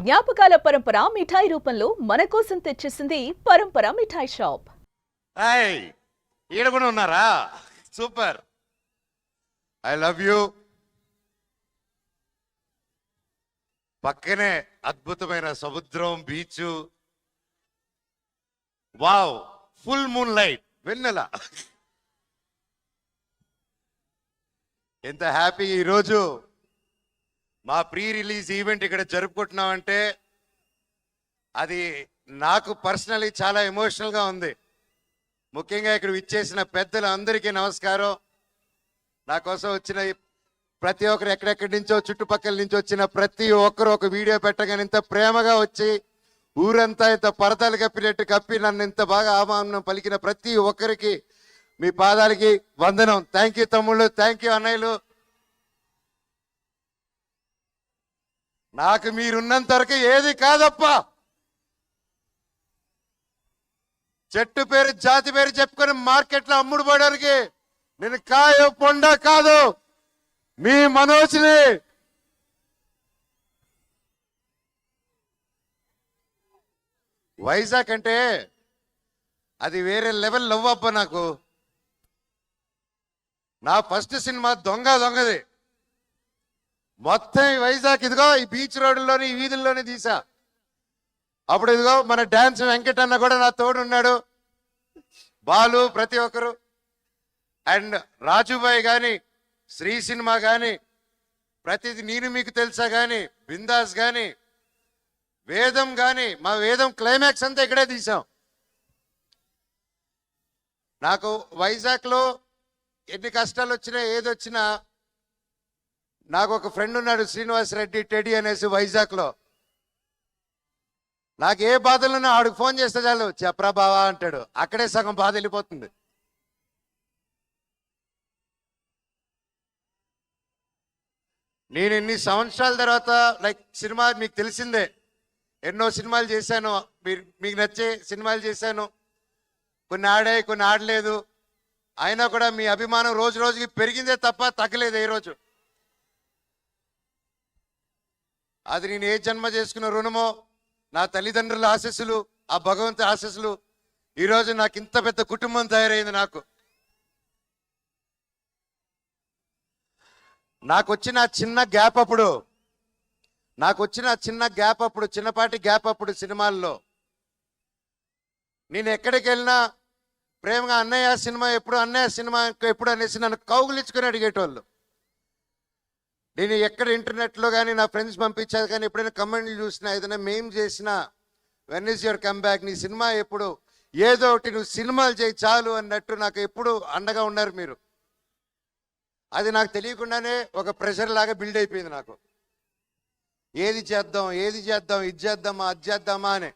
జ్ఞాపకాల పరంపర మిఠాయి రూపంలో మన కోసం తెచ్చేసింది పరంపర మిఠాయి షాప్. ఈడ కూడా ఉన్నారా? Super, I love you. పక్కనే అద్భుతమైన సముద్రం, beach, wow, full moon light, వెన్నెల. ఎంత హ్యాపీ ఈరోజు మా ప్రీ రిలీజ్ ఈవెంట్ ఇక్కడ జరుపుకుంటున్నామంటే అది నాకు పర్సనలీ చాలా ఎమోషనల్గా ఉంది. ముఖ్యంగా ఇక్కడ విచ్చేసిన పెద్దలందరికీ నమస్కారం. నా కోసం వచ్చిన ప్రతి ఒక్కరు, ఎక్కడెక్కడి నుంచో చుట్టుపక్కల నుంచి వచ్చిన ప్రతి ఒక్కరు ఒక వీడియో పెట్టగానే ఇంత ప్రేమగా వచ్చి ఊరంతా ఇంత పరదాలు కప్పినట్టు కప్పి నన్ను ఇంత బాగా ఆహ్వానం పలికిన ప్రతి ఒక్కరికి మీ పాదాలకి వందనం. థ్యాంక్ యూ తమ్ముళ్ళు, థ్యాంక్ యూ అన్నయ్యలు. నాకు మీరున్నంత వరకు ఏది కాదప్ప. చెట్టు పేరు జాతి పేరు చెప్పుకొని మార్కెట్లో అమ్ముడు పోవడానికి నేను కాయ పొండ కాదు, మీ మనోజ్ని. వైజాగ్ అంటే అది వేరే లెవెల్ లవ్ అబ్బా. నాకు నా ఫస్ట్ సినిమా దొంగది. మొత్తం ఈ వైజాగ్ ఇదిగో ఈ బీచ్ రోడ్డులోని, ఈ వీధుల్లోనే తీసా. అప్పుడు ఇదిగో మన డాన్స్ వెంకట్ అన్న కూడా నా తోడు ఉన్నాడు, బాలు, ప్రతి ఒక్కరు. అండ్ రాజుబాయ్ కానీ, శ్రీ సినిమా కానీ, ప్రతిది నేను మీకు తెలుసా కానీ, బిందాస్ కానీ, వేదం కానీ, మా వేదం క్లైమాక్స్ అంతా ఇక్కడే తీసాం. నాకు వైజాగ్లో ఎన్ని కష్టాలు వచ్చినా ఏదొచ్చినా నాకు ఒక ఫ్రెండ్ ఉన్నాడు, శ్రీనివాస్ రెడ్డి టెడి అనేసి వైజాగ్లో. నాకు ఏ బాధలున్నా ఆడికి ఫోన్ చేస్తే చాలు, చెప్పరా బావా అంటాడు. అక్కడే సగం బాధ వెళ్ళిపోతుంది. నేను ఇన్ని సంవత్సరాల తర్వాత లైక్ సినిమా మీకు తెలిసిందే, ఎన్నో సినిమాలు చేశాను, మీకు నచ్చే సినిమాలు చేశాను. కొన్ని ఆడాయి, కొన్ని ఆడలేదు. అయినా కూడా మీ అభిమానం రోజు రోజుకి పెరిగిందే తప్ప తగ్గలేదు ఏ రోజు. అది నేను ఏ జన్మ చేసుకున్న రుణమో, నా తల్లిదండ్రుల ఆశీస్సులు, ఆ భగవంతుని ఆశీస్సులు, ఈరోజు నాకు ఇంత పెద్ద కుటుంబం తయారైంది. నాకు వచ్చిన చిన్న గ్యాప్ అప్పుడు, చిన్నపాటి గ్యాప్ అప్పుడు సినిమాల్లో నేను ఎక్కడికి వెళ్ళినా ప్రేమగా అన్నయ్య సినిమా ఎప్పుడు అనేసి నన్ను కౌగులించుకొని అడిగేటోళ్ళు. నేను ఎక్కడ ఇంటర్నెట్లో కానీ నా ఫ్రెండ్స్ పంపించారు కానీ ఎప్పుడైనా కమెంట్లు చూసినా, ఏదైనా మేం చేసినా, when is your come back, నీ సినిమా ఎప్పుడు, ఏదో ఒకటి నువ్వు సినిమాలు చేయి చాలు అన్నట్టు నాకు ఎప్పుడు అండగా ఉన్నారు మీరు. అది నాకు తెలియకుండానే ఒక ప్రెషర్ లాగా బిల్డ్ అయిపోయింది నాకు. ఏది చేద్దాం, ఇది చేద్దామా, అది చేద్దామా అని.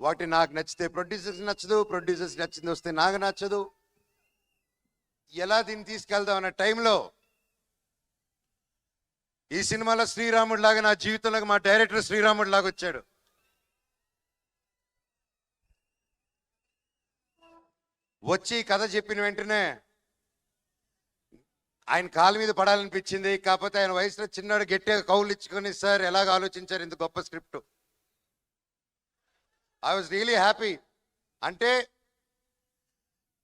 వాటి నాకు నచ్చితే ప్రొడ్యూసర్స్ నచ్చదు, ప్రొడ్యూసర్స్ నచ్చింది వస్తే నాకు నచ్చదు. ఎలా దీన్ని తీసుకెళ్దాం అన్న టైంలో ఈ సినిమాలో శ్రీరాముడు లాగా నా జీవితంలోకి మా డైరెక్టర్ శ్రీరాముడు లాగా వచ్చాడు. వచ్చి కథ చెప్పిన వెంటనే ఆయన కాలు మీద పడాలనిపించింది. కాకపోతే ఆయన వయసులో చిన్నాడు, గట్టిగా కౌలు ఇచ్చుకొని, సార్ ఎలాగ ఆలోచించారు ఇంత గొప్ప script. I was really happy. అంటే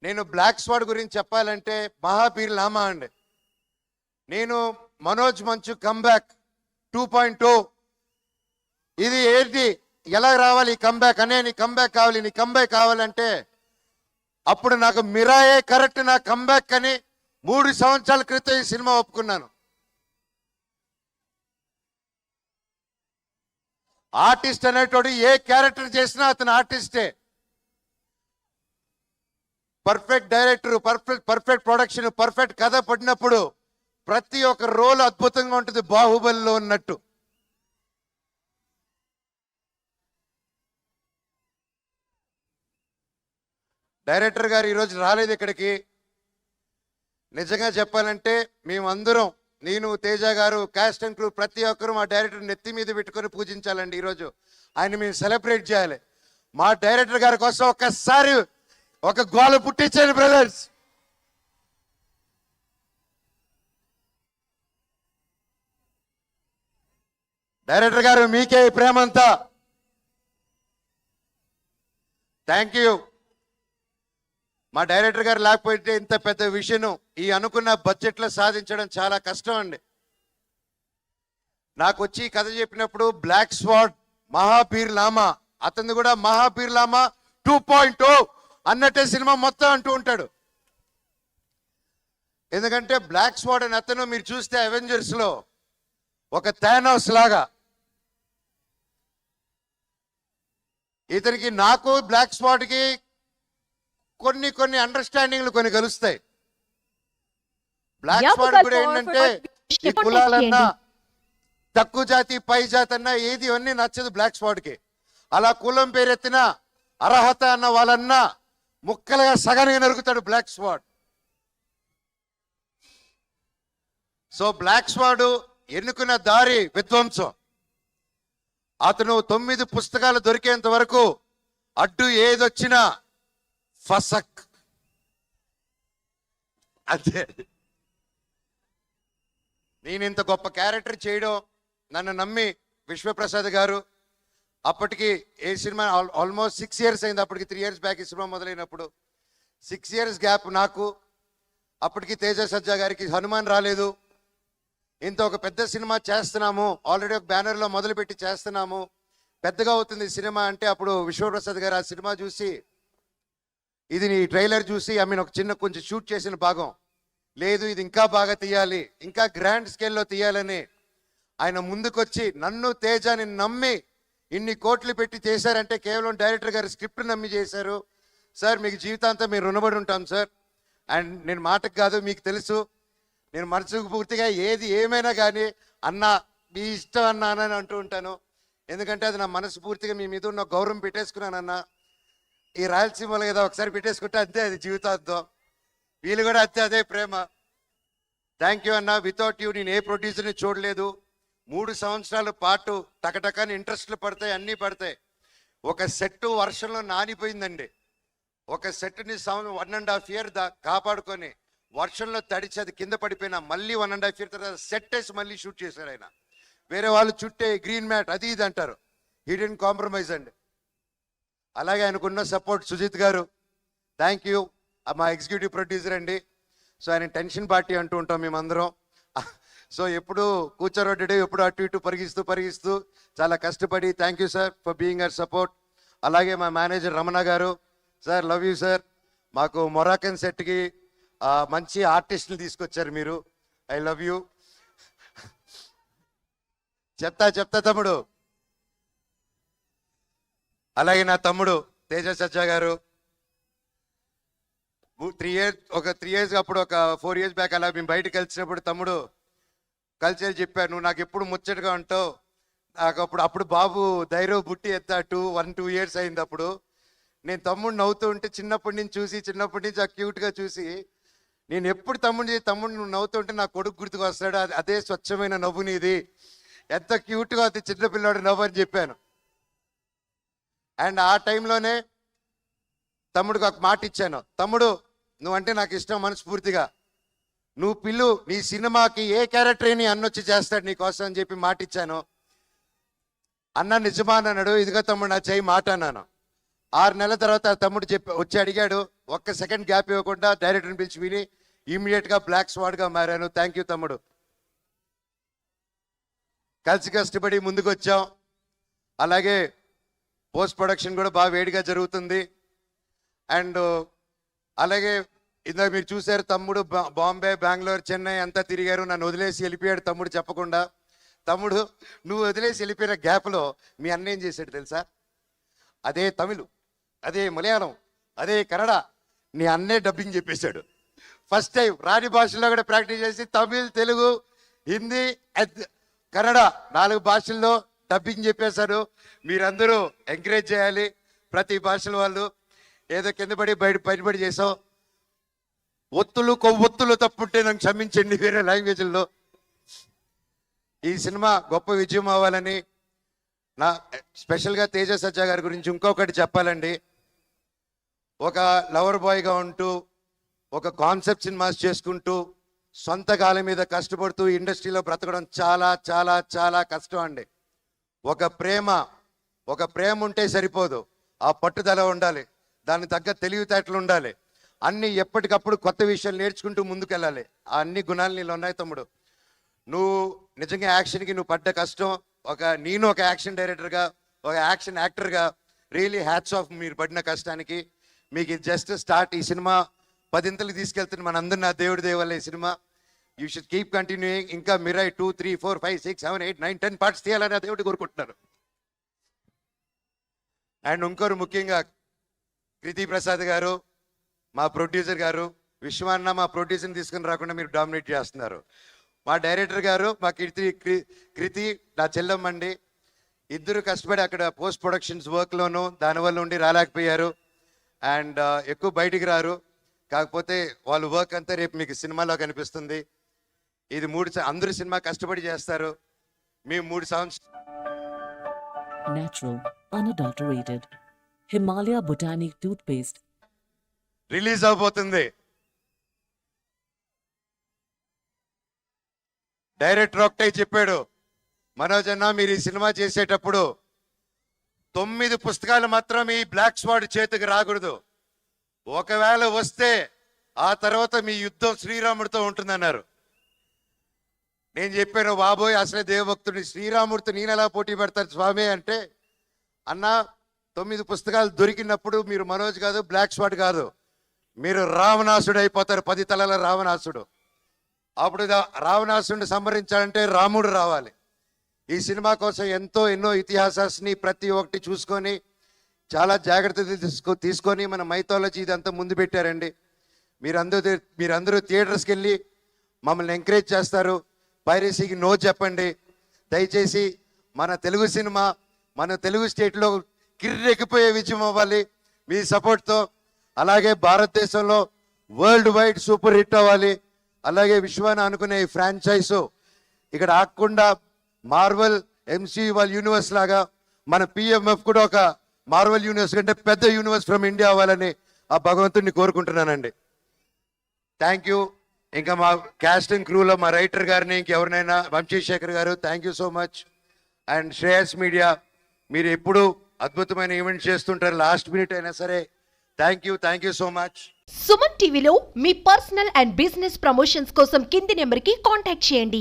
నేను బ్లాక్ స్వాడ్ గురించి చెప్పాలంటే మహాపీర్ లామా అండి. నేను మనోజ్ మంచు కమ్బ్యాక్ 2.0, ఇది ఏంటి, ఎలా రావాలి ఈ కంబ్యాక్ అనే, నీ కంబ్యాక్ కావాలంటే అప్పుడు నాకు మిరాయే కరెక్ట్ నా కంబ్యాక్ అని 3 సంవత్సరాల క్రితం ఈ సినిమా ఒప్పుకున్నాను. ఆర్టిస్ట్ అనేటోడు ఏ క్యారెక్టర్ చేసినా అతను ఆర్టిస్టే. Perfect director, perfect production, perfect కథ పడినప్పుడు ప్రతి ఒక్క రోల్ అద్భుతంగా ఉంటుంది, బాహుబలిలో ఉన్నట్టు. డైరెక్టర్ గారు ఈరోజు రాలేదు ఇక్కడికి. నిజంగా చెప్పాలంటే మేమందరం, నేను, తేజ గారు, కాస్ట్ అండ్ క్రూ, ప్రతి ఒక్కరు మా డైరెక్టర్ నెత్తి మీద పెట్టుకొని పూజించాలండి. ఈరోజు ఆయన మేము సెలబ్రేట్ చేయాలి. మా డైరెక్టర్ గారి కోసం ఒక్కసారి ఒక గోల పుట్టించండి బ్రదర్స్. డైరెక్టర్ గారు మీకే ఈ ప్రేమంతా. Thank you. మా డైరెక్టర్ గారు లేకపోతే ఇంత పెద్ద విషయం ఈ అనుకున్న బడ్జెట్లో సాధించడం చాలా కష్టం అండి. నాకు వచ్చి ఈ కథ చెప్పినప్పుడు బ్లాక్ స్వాడ్ మహాబీర్ లామా, అతను కూడా మహాబీర్ లామా 2.0 అన్నట్టే సినిమా మొత్తం అంటూ ఉంటాడు. ఎందుకంటే బ్లాక్ స్వాడ్ అని అతను మీరు చూస్తే అవెంజర్స్ లో ఒక థానోస్ లాగా, ఇతనికి నాకు బ్లాక్ స్వాడ్కి కొన్ని అండర్స్టాండింగ్లు కొన్ని కలుస్తాయి. బ్లాక్ స్వాడ్ కూడా ఏంటంటే ఈ కులాలన్నా తక్కువ జాతి పై జాతి అన్నా ఏది అన్నీ నచ్చదు బ్లాక్ స్వాడ్కి. అలా కులం పేరెత్తిన అర్హత అన్న వాళ్ళన్నా ముక్కలుగా సగానికి నరుకుతాడు బ్లాక్ స్వాడ్. సో బ్లాక్ స్వాడ్ ఎన్నుకున్న దారి విధ్వంసం. అతను 9 పుస్తకాలు దొరికేంత వరకు అడ్డు ఏదొచ్చినా ఫసక్ అంతే. నేను ఇంత గొప్ప క్యారెక్టర్ చేయడం నన్ను నమ్మి విశ్వప్రసాద్ గారు, అప్పటికి ఏ సినిమా ఆల్మోస్ట్ 6 years అయింది, అప్పటికి 3 years బ్యాక్ ఈ సినిమా మొదలైనప్పుడు 6 years గ్యాప్ నాకు. అప్పటికి తేజ సజ్జా గారికి హనుమాన్ రాలేదు. ఇంత ఒక పెద్ద సినిమా చేస్తున్నాము, ఆల్రెడీ ఒక బ్యానర్లో మొదలుపెట్టి చేస్తున్నాము, పెద్దగా అవుతుంది సినిమా అంటే అప్పుడు విశ్వప్రసాద్ గారు ఆ సినిమా చూసి, ఇది నీ ట్రైలర్ చూసి ఒక కొంచెం షూట్ చేసిన భాగం లేదు, ఇది ఇంకా బాగా తీయాలి, ఇంకా గ్రాండ్ స్కేల్లో తీయాలని ఆయన ముందుకొచ్చి నన్ను తేజాని నమ్మి ఇన్ని కోట్లు పెట్టి చేశారంటే కేవలం డైరెక్టర్ గారు స్క్రిప్ట్ నమ్మి చేశారు. సార్ మీకు జీవితాంతం మీరు రుణపడి ఉంటాం సార్. అండ్ నేను మాటకు కాదు, మీకు తెలుసు నేను మనసుకు పూర్తిగా ఏది ఏమైనా కానీ అన్న మీ ఇష్టం అన్నానని అంటూ ఉంటాను. ఎందుకంటే అది నా మనసు పూర్తిగా మీ మీద ఉన్న గౌరవం పెట్టేసుకున్నానన్న. ఈ రాయలసీమలో ఏదో ఒకసారి పెట్టేసుకుంటే అంతే, అది జీవితాంతం. వీళ్ళు కూడా అంతే, అదే ప్రేమ. థ్యాంక్ యూ అన్న. వితౌట్ యూ నేను ఏ ప్రొడ్యూసర్ని చూడలేదు. 3 సంవత్సరాల పాటు టకటకని ఇంట్రెస్ట్లు పడతాయి, అన్నీ పడతాయి. ఒక సెట్ వర్షంలో నానిపోయిందండి. ఒక సెట్ని 1.5 year కాపాడుకొని వర్షంలో తడిచి అది కింద పడిపోయినా మళ్ళీ 1.5 year తర్వాత సెట్ వేసి మళ్ళీ షూట్ చేశారు ఆయన. వేరే వాళ్ళు చుట్టే గ్రీన్ మ్యాట్ అది ఇది అంటారు, హీ డిడ్ంట్ కాంప్రమైజ్ అండి. అలాగే ఆయనకున్న సపోర్ట్ సుజిత్ గారు, థ్యాంక్ యూ. మా ఎగ్జిక్యూటివ్ ప్రొడ్యూసర్ అండి. సో ఆయన టెన్షన్ పార్టీ అంటూ ఉంటాం మేమందరం. సో ఎప్పుడు కూర్చోరొడ్డు, ఎప్పుడు అటు ఇటు పరిగిస్తూ చాలా కష్టపడి, thank you sir for being our support. అలాగే మా మేనేజర్ రమణ గారు, సార్ లవ్ యూ సార్. మాకు మొరాకన్ సెట్కి మంచి ఆర్టిస్టులు తీసుకొచ్చారు మీరు, ఐ లవ్ యూ. చెప్తా తమ్ముడు. అలాగే నా తమ్ముడు తేజ సజ్జా గారు, 3 years అప్పుడు ఒక 4 years బ్యాక్ అలా మేము బయటకు కలిసినప్పుడు తమ్ముడు కలిసి చెప్పాను, నువ్వు నాకు ఎప్పుడు ముచ్చటగా ఉంటావు. నాకు అప్పుడు బాబు ధైర్యం బుట్టి ఎత్తా 1-2 years అయింది. అప్పుడు నేను తమ్ముడు నవ్వుతూ ఉంటే చిన్నప్పటి నుంచి ఆ క్యూట్గా చూసి నేను ఎప్పుడు తమ్ముడు నువ్వు నవ్వుతూ ఉంటే నా కొడుకు గుర్తుకు వస్తాడు, అదే స్వచ్ఛమైన నవ్వు నీది, ఎంత క్యూట్గా అది చిన్నపిల్లాడు నవ్వు అని చెప్పాను. అండ్ ఆ టైంలోనే తమ్ముడికి ఒక మాట ఇచ్చాను, తమ్ముడు నువ్వంటే నాకు ఇష్టం మనస్ఫూర్తిగా, నువ్వు పిల్లు నీ సినిమాకి ఏ క్యారెక్టర్ ని అన్నొచ్చి చేస్తాడు నీకోసం అని చెప్పి మాట ఇచ్చాను. అన్న నిజమా అన్నాడు. ఇదిగో తమ్ముడు నా చేయి మాట అన్నాను. 6 నెలల తర్వాత తమ్ముడు వచ్చి అడిగాడు, ఒక్క సెకండ్ గ్యాప్ ఇవ్వకుండా డైరెక్టర్ని పిలిచి విని ఇమీడియట్గా బ్లాక్ స్వాడ్గా మారాను. థ్యాంక్ యూ తమ్ముడు. కలిసి కష్టపడి ముందుకు వచ్చాం. అలాగే పోస్ట్ ప్రొడక్షన్ కూడా బాగా వేడిగా జరుగుతుంది. అండ్ అలాగే ఇందాక మీరు చూశారు తమ్ముడు బాంబే, బెంగళూరు, చెన్నై అంతా తిరిగారు, నన్ను వదిలేసి వెళ్ళిపోయాడు తమ్ముడు చెప్పకుండా. తమ్ముడు నువ్వు వదిలేసి వెళ్ళిపోయిన గ్యాప్లో మీ అన్న ఏం చేశాడు తెలుసా? అదే తమిళ్, అదే మలయాళం, అదే కన్నడ నీ అన్నే డబ్బింగ్ చెప్పేశాడు. ఫస్ట్ టైం రాని భాషల్లో కూడా ప్రాక్టీస్ చేసి తమిళ్, తెలుగు, హిందీ, కన్నడ 4 భాషల్లో డబ్బింగ్ చెప్పేశారు. మీరందరూ ఎంకరేజ్ చేయాలి. ప్రతి భాషల వాళ్ళు ఏదో కింద పడి బయటపడి చేసాం. కొవ్వొత్తులు తప్పుంటే నాకు క్షమించండి వేరే లాంగ్వేజ్లో. ఈ సినిమా గొప్ప విజయం అవ్వాలని నా స్పెషల్గా తేజ సజ్జా గారి గురించి ఇంకొకటి చెప్పాలండి. ఒక లవర్ బాయ్గా ఉంటూ ఒక కాన్సెప్ట్ సినిమాస్ చేసుకుంటూ సొంత కాలం మీద కష్టపడుతూ ఇండస్ట్రీలో బ్రతకడం చాలా చాలా చాలా కష్టం అండి. ఒక ప్రేమ ఉంటే సరిపోదు, ఆ పట్టుదల ఉండాలి, దానికి తగ్గ తెలివితేటలు ఉండాలి, అన్ని ఎప్పటికప్పుడు కొత్త విషయాలు నేర్చుకుంటూ ముందుకెళ్ళాలి. ఆ అన్ని గుణాలు నీళ్ళు ఉన్నాయి తమ్ముడు. నువ్వు నిజంగా యాక్షన్కి నువ్వు పడ్డ కష్టం, నేను ఒక యాక్షన్ డైరెక్టర్గా, ఒక యాక్షన్ యాక్టర్గా రియలీ హ్యాట్స్ ఆఫ్ మీరు పడిన కష్టానికి. మీకు ఇది జస్ట్ స్టార్ట్. ఈ సినిమా 10 ఇంతలు తీసుకెళ్తుంది మనందరూ, నా దేవుడి దేవల్ల ఈ cinema. You should keep continuing. ఇంకా మిరాయి 2, 3, 4, 5, 6, 7, 8, 9, 10 పార్ట్స్ తీయాలని ఆ దేవుడి కోరుకుంటున్నారు. అండ్ ఇంకోరు ముఖ్యంగా కృతి ప్రసాద్ గారు, మా ప్రొడ్యూసర్ గారు, విశ్వాన్న మా ప్రొడ్యూసర్ని తీసుకుని రాకుండా మీరు డామినేట్ చేస్తున్నారు. మా డైరెక్టర్ గారు, మా కృతి నా చెల్లమ్మండి. ఇద్దరు కష్టపడి అక్కడ పోస్ట్ ప్రొడక్షన్స్ వర్క్లోనూ దానివల్ల ఉండి రాలేకపోయారు. అండ్ ఎక్కువ బయటికి రారు. కాకపోతే వాళ్ళ వర్క్ అంతా రేపు మీకు సినిమాలో కనిపిస్తుంది. ఇది అందరూ సినిమా కష్టపడి చేస్తారు. మేము 3 సంవత్సరాలు Natural, unadulterated. Himalaya Botanic Toothpaste. Release అవబోతుంది. డైరెక్టర్ ఒకటే చెప్పాడు, మనోజ్ అన్న మీరు ఈ సినిమా చేసేటప్పుడు 9 పుస్తకాలు మాత్రం ఈ బ్లాక్ స్వాడ్ చేతికి రాకూడదు. ఒకవేళ వస్తే ఆ తర్వాత మీ యుద్ధం శ్రీరాముడితో ఉంటుందన్నారు. నేను చెప్పాను, బాబోయ్ అసలే దేవభక్తుడిని, శ్రీరాముడితో నేను ఎలా పోటీ పెడతారు స్వామి అంటే, అన్న 9 పుస్తకాలు దొరికినప్పుడు మీరు మనోజ్ కాదు, బ్లాక్ స్వాడ్ కాదు, మీరు రావణాసుడు అయిపోతారు, 10 తలల రావణాసుడు. అప్పుడు రావణాసుడిని సంహరించాలంటే రాముడు రావాలి. ఈ సినిమా కోసం ఎన్నో ఇతిహాసాన్ని ప్రతి ఒక్కటి చూసుకొని చాలా జాగ్రత్తలు తీసుకొని మన మైథాలజీ ఇదంతా ముందు పెట్టారండి. మీరందరూ థియేటర్స్కి వెళ్ళి మమ్మల్ని ఎంకరేజ్ చేస్తారు. పైరసీకి నో చెప్పండి దయచేసి. మన తెలుగు సినిమా మన తెలుగు స్టేట్లో కిర్రెక్కిపోయే విజయం అవ్వాలి మీ సపోర్ట్తో. అలాగే భారతదేశంలో వరల్డ్ వైడ్ సూపర్ హిట్ అవ్వాలి. అలాగే విశ్వాన్ని అనుకునే ఈ ఫ్రాంచైజు ఇక్కడ ఆగకుండా మార్వెల్ MCU వాళ్ళ యూనివర్స్ లాగా మన PMF కూడా ఒక మార్వెల్ యూనివర్స్ కంటే పెద్ద యూనివర్స్ ఫ్రమ్ ఇండియా అవ్వాలని ఆ భగవంతుడిని కోరుకుంటున్నానండి. Thank you. ఇంకా మా క్యాస్ట్ అండ్ క్రూలో మా రైటర్ గారిని ఇంకెవరినైనా, వంశీశేఖర్ గారు thank you so much. And Shreyas media, మీరు ఎప్పుడు అద్భుతమైన ఈవెంట్స్ చేస్తుంటారు, లాస్ట్ మినిట్ అయినా సరే thank you so much. Suman టీవీలో మీ పర్సనల్ అండ్ బిజినెస్ ప్రమోషన్స్ కోసం కింది నెంబర్కి కాంటాక్ట్ చేయండి.